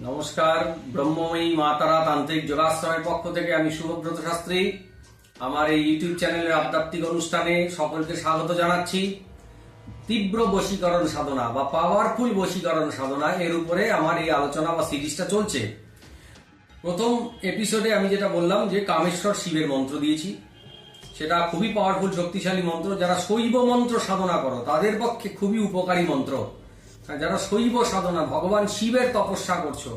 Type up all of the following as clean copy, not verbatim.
নমস্কার। ব্রহ্মময়ী মা তারা তান্ত্রিক যোগাশ্রমের পক্ষ থেকে আমি শুভব্রত শাস্ত্রী আমার এই ইউটিউব চ্যানেলের আধ্যাত্মিক অনুষ্ঠানে সকলকে স্বাগত জানাচ্ছি। তীব্র বশীকরণ সাধনা বা পাওয়ারফুল বশীকরণ সাধনা এর উপরে আমার এই আলোচনা বা সিরিজটা চলছে। প্রথম এপিসোডে আমি যেটা বললাম যে কামেশ্বর শিবের মন্ত্র দিয়েছি, সেটা খুবই পাওয়ারফুল শক্তিশালী মন্ত্র। যারা শৈব মন্ত্র সাধনা করো তাদের পক্ষে খুবই উপকারী মন্ত্র। যারা শৈব সাধনা ভগবান শিবের তপস্যা করছো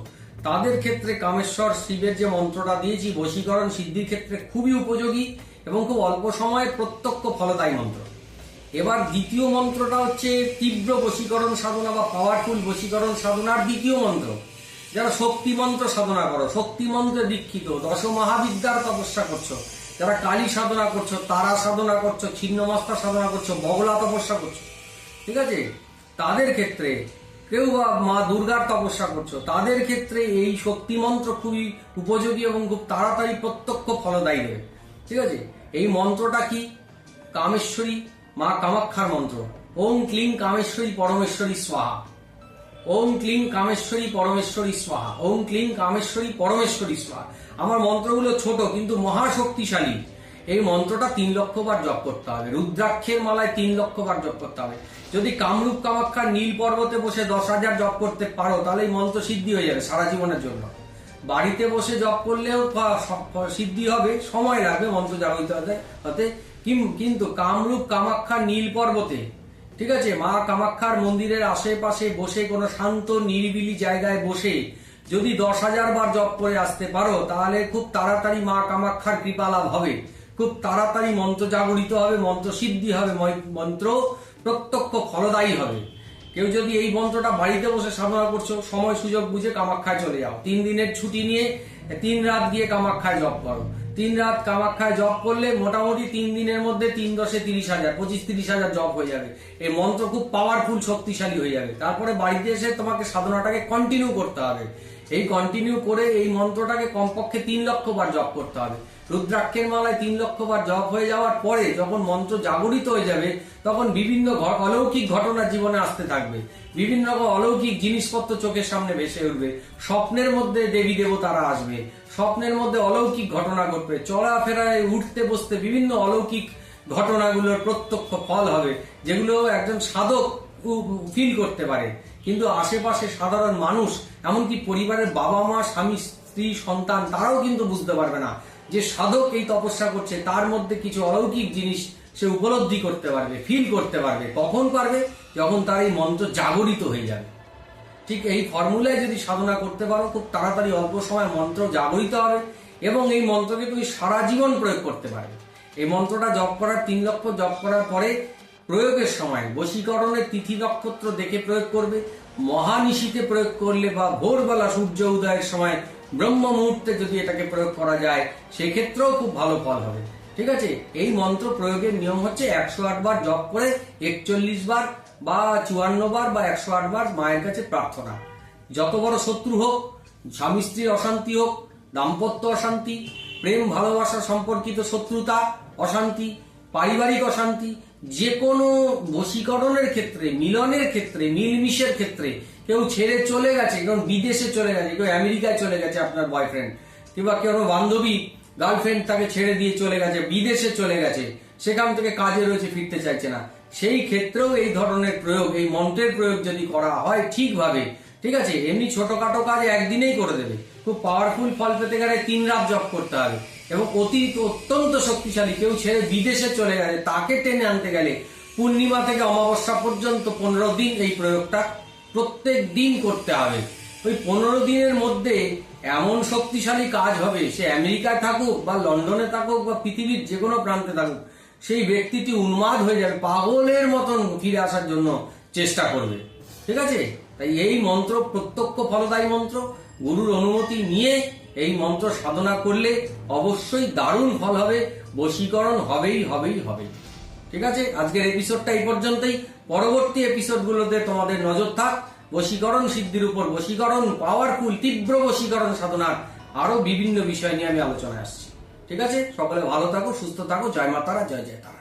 তাদের ক্ষেত্রে কামেশ্বর শিবের যে মন্ত্রটা দিয়েছি বশীকরণ সিদ্ধির ক্ষেত্রে খুবই উপযোগী এবং খুব অল্প সময়ে প্রত্যক্ষ ফলদায়ী মন্ত্র। এবার দ্বিতীয় মন্ত্রটা হচ্ছে তীব্র বশীকরণ সাধনা বা পাওয়ারফুল বশীকরণ সাধনার দ্বিতীয় মন্ত্র। যারা শক্তি মন্ত্র সাধনা করো, শক্তি মন্ত্রে দীক্ষিত, দশ মহাবিদ্যার তপস্যা করছো, যারা কালী সাধনা করছো, তারা সাধনা করছো, ছিন্নমস্তা সাধনা করছো, বগলা তপস্যা করছো, ঠিক আছে, তাদের ক্ষেত্রে কেউ বা মা দুর্গার তপস্যা করছো তাদের ক্ষেত্রে এই শক্তি মন্ত্র খুবই উপযোগী এবং খুব তাড়াতাড়ি প্রত্যক্ষ ফলদায়ী হবে। ঠিক আছে, এই মন্ত্রটা কি? কামেশ্বরী মা কামাক্ষার মন্ত্র। ওম ক্লিং কামেশ্বরী পরমেশ্বরী স্বাহা, ওম ক্লিং কামেশ্বরী পরমেশ্বরী স্বাহা, ওম ক্লিং কামেশ্বরী পরমেশ্বরী স্বাহা। আমার মন্ত্রগুলো ছোট কিন্তু মহাশক্তিশালী। এই মন্ত্রটা 3 লক্ষ বার জপ করতে হবে। রুদ্রাক্ষের মালায় 3 লক্ষ বার জপ করতে হবে। যদি কামরূপ কামাক্ষার নীল পর্বতে বসে 10,000 জপ করতে পারো তাহলে এই মন্ত্র সিদ্ধি হয়ে যাবে সারা জীবনের জন্য। বাড়িতে বসে জপ করলেও সিদ্ধি হবে, সময় লাগবে মন্ত্র জাগরিত হতে। কিন্তু কামরূপ কামাক্ষার নীল পর্বতে, ঠিক আছে, মা কামাক্ষার মন্দিরের আশেপাশে বসে কোনো শান্ত নিরিবিলি জায়গায় বসে যদি 10,000 বার জপ করে আসতে পারো তাহলে খুব তাড়াতাড়ি মা কামাক্ষার কৃপা লাভ হবে, খুব তাড়াতাড়ি মন্ত্র জাগরিত হবে, মন্ত্র সিদ্ধি হবে, মন্ত্র প্রত্যক্ষ ফলদায়ী হবে। কেউ যদি এই মন্ত্রটা বাড়িতে বসে সাধনা করছো, সময় সুযোগ বুঝে কামাক্ষায় চলে যাও। 3 দিনের ছুটি নিয়ে 3 রাত গিয়ে কামাক্ষায় জপ করো। 3 রাত কামাক্ষায় জপ করলে মোটামুটি 3 দিনের মধ্যে 3 10 30,000, 25-30,000 জপ হয়ে যাবে। এই মন্ত্র খুব পাওয়ারফুল শক্তিশালী হয়ে যাবে। তারপরে বাড়িতে এসে তোমাকে সাধনাটাকে কন্টিনিউ করতে হবে। এই কন্টিনিউ করে এই মন্ত্রটাকে কমপক্ষে 3 লক্ষ বার জপ করতে হবে। রুদ্রাক্ষের মালায় 3 লক্ষ বার জপ হয়ে যাওয়ার পরে যখন মন্ত্র জাগরিত হয়ে যাবে তখন বিভিন্ন অলৌকিক ঘটনা জীবনে আসতে থাকবে। বিভিন্ন রকম অলৌকিক জিনিসপত্র চোখের সামনে ভেসে উঠবে। স্বপ্নের মধ্যে দেবী দেবতারা আসবে, স্বপ্নের মধ্যে অলৌকিক ঘটনা ঘটবে, চলাফেরায় উঠতে বসতে বিভিন্ন অলৌকিক ঘটনাগুলোর প্রত্যক্ষ ফল হবে, যেগুলো একজন সাধক ফিল করতে পারে। কিন্তু আশেপাশে সাধারণ মানুষ, এমনকি পরিবারের বাবা মা, স্বামী স্ত্রী সন্তান, তারাও কিন্তু বুঝতে পারবে না যে সাধক এই তপস্যা করছে। তার মধ্যে কিছু অলৌকিক জিনিস সে উপলব্ধি করতে পারবে, ফিল করতে পারবে। কখন পারবে? যখন তার এই মন্ত্র জাগরিত হয়ে যাবে। ঠিক এই ফর্মুলায় যদি সাধনা করতে পারো খুব তাড়াতাড়ি অল্প সময় মন্ত্র জাগরিত হবে এবং এই মন্ত্রকে তুমি সারা জীবন প্রয়োগ করতে পারবে। এই মন্ত্রটা জপ করার 3 লক্ষ জপ করার পরে প্রয়োগের সময় বশীকরণের তিথি নক্ষত্র দেখে প্রয়োগ করবে। মহানিশীতে প্রয়োগ করলে বা ভোরবেলা সূর্য উদয়ের সময় ব্রহ্ম মুহূর্তে যদি এটাকে প্রয়োগ করা যায় সেক্ষেত্রেও খুব ভালো ফল হবে। ঠিক আছে, এই মন্ত্র প্রয়োগের নিয়ম হচ্ছে 108 বার জপ করে 41 বার বা 54 বার বা 108 বার মায়ের কাছে প্রার্থনা। যত বড় শত্রু হোক, স্বামী স্ত্রীর অশান্তি হোক, দাম্পত্য অশান্তি, প্রেম ভালোবাসা সম্পর্কিত শত্রুতা, অশান্তি, পারিবারিক অশান্তি, যে কোনো বশীকরণের ক্ষেত্রে, মিলনের ক্ষেত্রে, মিলমিশের ক্ষেত্রে, কেউ ছেড়ে চলে গেছে, কেউ বিদেশে চলে গেছে, কেউ আমেরিকায় চলে গেছে আপনার বয়ফ্রেন্ড, কিংবা কেউ বান্ধবী গার্লফ্রেন্ড তাকে ছেড়ে দিয়ে চলে গেছে, বিদেশে চলে গেছে, সেখান থেকে কাজে রয়েছে, ফিরতে চাইছে না, সেই ক্ষেত্রেও এই ধরনের প্রয়োগ, এই মন্ত্রের প্রয়োগ যদি করা হয় ঠিকভাবে, ঠিক আছে, এমনি ছোটখাটো কাজ একদিনেই করে দেবে। খুব পাওয়ারফুল ফল পেতে গেলে 3 রাত জপ করতে হবে এবং অত্যন্ত শক্তিশালী। কেউ ছেড়ে বিদেশে চলে গেছে, তাকে টেনে আনতে গেলে পূর্ণিমা থেকে অমাবস্যা পর্যন্ত 15 দিন এই প্রয়োগটা প্রত্যেক দিন করতে হবে। ওই 15 দিনের মধ্যে এমন শক্তিশালী কাজ হবে, সে আমেরিকায় থাকুক বা লন্ডনে থাকুক বা পৃথিবীর যে কোনো প্রান্তে থাকুক, সেই ব্যক্তিটি উন্মাদ হয়ে যাবে, পাগলের মতন ফিরে আসার জন্য চেষ্টা করবে। ঠিক আছে, তাই এই মন্ত্র প্রত্যক্ষ ফলদায়ী মন্ত্র। গুরুর অনুমতি নিয়ে এই মন্ত্র সাধনা করলে অবশ্যই দারুণ ফল হবে, বশীকরণ হবেই হবেই হবে। ঠিক আছে, আজকের এপিসোডটা এই পর্যন্তই। পরবর্তী এপিসোডগুলোতে তোমাদের নজর থাক বশীকরণ সিদ্ধির উপর। বশীকরণ, পাওয়ারফুল তীব্র বশীকরণ সাধনার আরো বিভিন্ন বিষয় নিয়ে আমি আলোচনায় আসছি। ঠিক আছে, সকলে ভালো থাকো, সুস্থ থাকো। জয় মা তারা, জয় জয় তারা।